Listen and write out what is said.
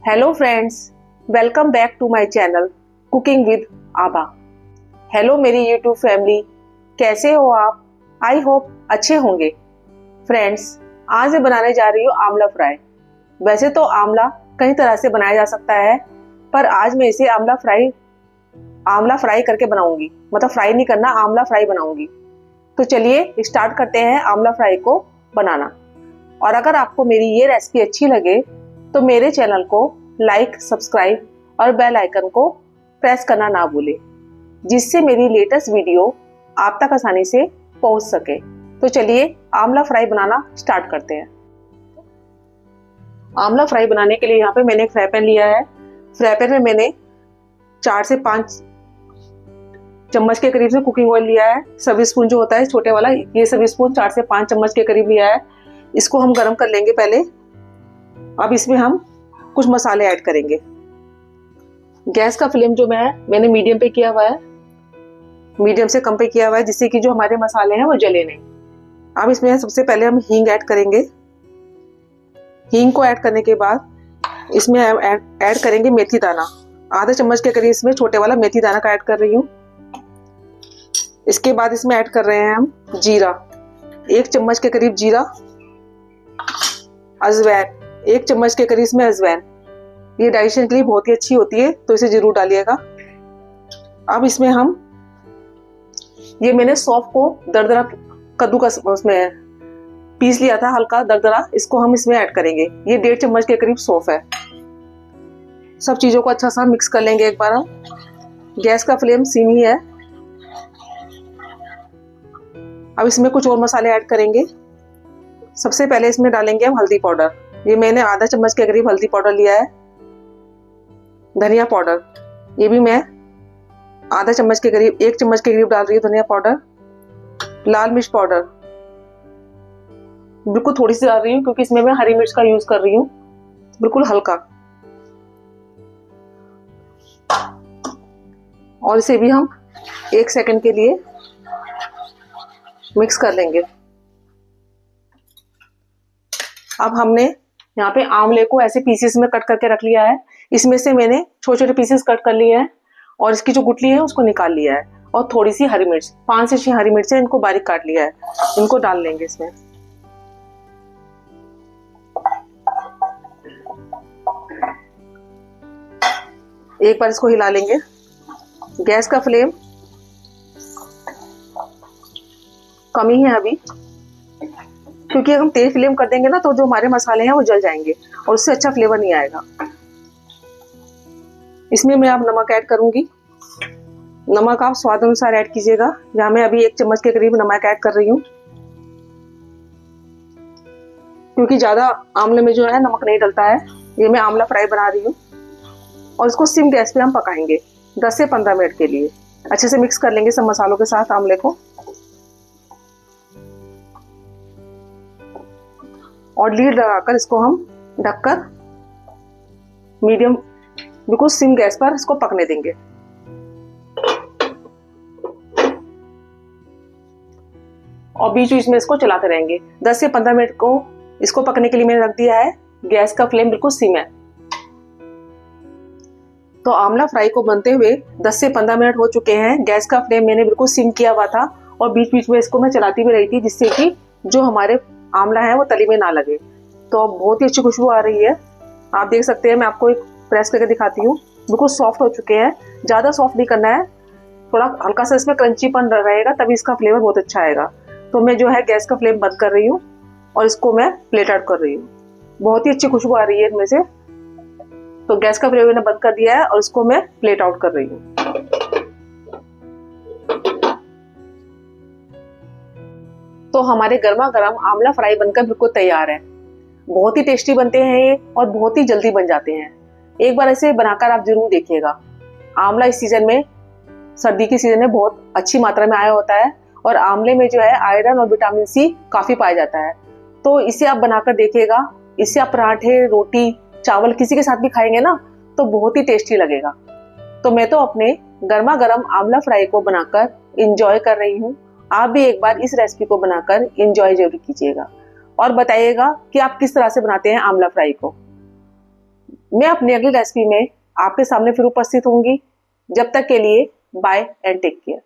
Hello friends, welcome back to my channel cooking with Abha. Hello मेरी YouTube family, कैसे हो आप? आई होप अच्छे होंगे। फ्रेंड्स, आज मैं बनाने जा रही हूँ आंवला फ्राई। वैसे तो आंवला कई तरह से बनाया जा सकता है, पर आज मैं इसे आंवला फ्राई करके बनाऊंगी। मतलब फ्राई नहीं करना, आंवला फ्राई बनाऊंगी। तो चलिए स्टार्ट करते हैं आंवला फ्राई को बनाना। और अगर आपको मेरी ये रेसिपी अच्छी लगे तो मेरे चैनल को लाइक, सब्सक्राइब और बेल आइकन को प्रेस करना ना भूलें, जिससे मेरी लेटेस्ट वीडियो आप तक आसानी से पहुंच सके। तो चलिए आंवला फ्राई बनाना स्टार्ट करते हैं। आंवला फ्राई बनाने के लिए यहाँ पे मैंने एक फ्राई पैन लिया है। फ्राई पैन में मैंने 4 से 5 चम्मच के करीब से कुकिंग ऑयल लिया है। सर्विस स्पून जो होता है छोटे वाला, ये सर्विस स्पून 4 से 5 चम्मच के करीब लिया है। इसको हम गर्म कर लेंगे पहले। अब इसमें हम कुछ मसाले ऐड करेंगे। गैस का फ्लेम जो मैंने मीडियम पे किया हुआ है, मीडियम से कम पे किया हुआ है, जिससे कि जो हमारे मसाले हैं वो जले नहीं। अब इसमें सबसे पहले हम हींग ऐड करेंगे। हींग को ऐड करने के बाद इसमें ऐड करेंगे मेथी दाना। आधा चम्मच के करीब इसमें छोटे वाला मेथी दाना का ऐड कर रही हूँ। इसके बाद इसमें ऐड कर रहे हैं हम जीरा, 1 चम्मच के करीब जीरा। अजवाइन, 1 चम्मच के करीब इसमें अजवाइन। ये डाइजेशन के लिए बहुत ही अच्छी होती है, तो इसे जरूर डालिएगा। अब इसमें ये मैंने सौंफ को दरदरा कद्दूकस उसमें पीस लिया था, हल्का दरदरा। इसको हम इसमें ऐड करेंगे। ये 1.5 चम्मच के करीब सौंफ है। सब चीजों को अच्छा सा मिक्स कर लेंगे एक बार हम। गैस का फ्लेम सिम ही है। अब इसमें कुछ और मसाले ऐड करेंगे। सबसे पहले इसमें डालेंगे हम हल्दी पाउडर। ये मैंने आधा चम्मच के करीब हल्दी पाउडर लिया है। धनिया पाउडर, ये भी मैं आधा चम्मच के करीब, 1 चम्मच के करीब डाल रही हूँ धनिया पाउडर। लाल मिर्च पाउडर बिल्कुल थोड़ी सी डाल रही हूँ, क्योंकि इसमें मैं हरी मिर्च का यूज कर रही हूँ, बिल्कुल हल्का। और इसे भी हम 1 सेकंड के लिए मिक्स कर लेंगे। अब हमने यहाँ पे आंवले को ऐसे पीसेस में कट करके रख लिया है। इसमें से मैंने छोटे छोटे पीसेस कट कर लिए हैं और इसकी जो गुठली है उसको निकाल लिया है। और थोड़ी सी हरी मिर्च, 5 से 6 हरी मिर्च है, इनको बारीक काट लिया है। इनको डाल लेंगे इसमें। एक बार इसको हिला लेंगे। गैस का फ्लेम कम ही है अभी, क्योंकि अगर हम तेज फ्लेम कर देंगे ना तो जो हमारे मसाले हैं वो जल जाएंगे और उससे अच्छा फ्लेवर नहीं आएगा। इसमें मैं अब नमक ऐड करूंगी। नमक आप स्वाद अनुसार ऐड कीजिएगा। यहाँ मैं अभी 1 चम्मच के करीब नमक ऐड कर रही हूँ, क्योंकि ज्यादा आंवले में जो है नमक नहीं डलता है। ये मैं आंवला फ्राई बना रही हूँ। और इसको सिम गैस पे हम पकाएंगे 10 से 15 मिनट के लिए। अच्छे से मिक्स कर लेंगे सब मसालों के साथ आंवले को। और लीड लगाकर इसको हम ढककर मीडियम, बिल्कुल सिम गैस पर इसको पकने देंगे। और बीच बीच में इसको चलाते रहेंगे। 10 से 15 मिनट को इसको पकने के लिए मैंने रख दिया है। गैस का फ्लेम बिल्कुल सिम है। तो आंवला फ्राई को बनते हुए 10 से 15 मिनट हो चुके हैं। गैस का फ्लेम मैंने बिल्कुल सिम किया हुआ था और बीच बीच में इसको मैं चलाती भी रही थी, जिससे कि जो हमारे आंवला है वो तली में ना लगे। तो बहुत ही अच्छी खुशबू आ रही है, आप देख सकते हैं। मैं आपको एक प्रेस करके दिखाती हूँ। बिल्कुल सॉफ्ट हो चुके हैं। ज़्यादा सॉफ्ट नहीं करना है, थोड़ा हल्का सा इसमें क्रंचीपन रहेगा, तभी इसका फ्लेवर बहुत अच्छा आएगा। तो मैं जो है गैस का फ्लेम बंद कर रही हूँ और इसको मैं प्लेट आउट कर रही हूँ। बहुत ही अच्छी खुशबू आ रही है इनमें से। तो गैस का फ्लेम मैंने बंद कर दिया है और इसको मैं प्लेट आउट कर रही हूँ। तो हमारे गर्मा गर्म आंवला फ्राई बनकर बिल्कुल तैयार है। बहुत ही टेस्टी बनते हैं ये और बहुत ही जल्दी बन जाते हैं। एक बार ऐसे बनाकर आप जरूर देखिएगा। आंवला इस सीजन में, सर्दी के सीजन में बहुत अच्छी मात्रा में आया होता है और आंवले में जो है आयरन और विटामिन सी काफी पाया जाता है। तो इसे आप बनाकर देखिएगा। इससे आप पराठे, रोटी, चावल किसी के साथ भी खाएंगे ना तो बहुत ही टेस्टी लगेगा। तो मैं तो अपने गर्मा गर्म आंवला फ्राई को बनाकर इंजॉय कर रही हूँ। आप भी एक बार इस रेसिपी को बनाकर इंजॉय जरूर कीजिएगा और बताइएगा कि आप किस तरह से बनाते हैं आंवला फ्राई को। मैं अपनी अगली रेसिपी में आपके सामने फिर उपस्थित होंगी। जब तक के लिए बाय एंड टेक केयर।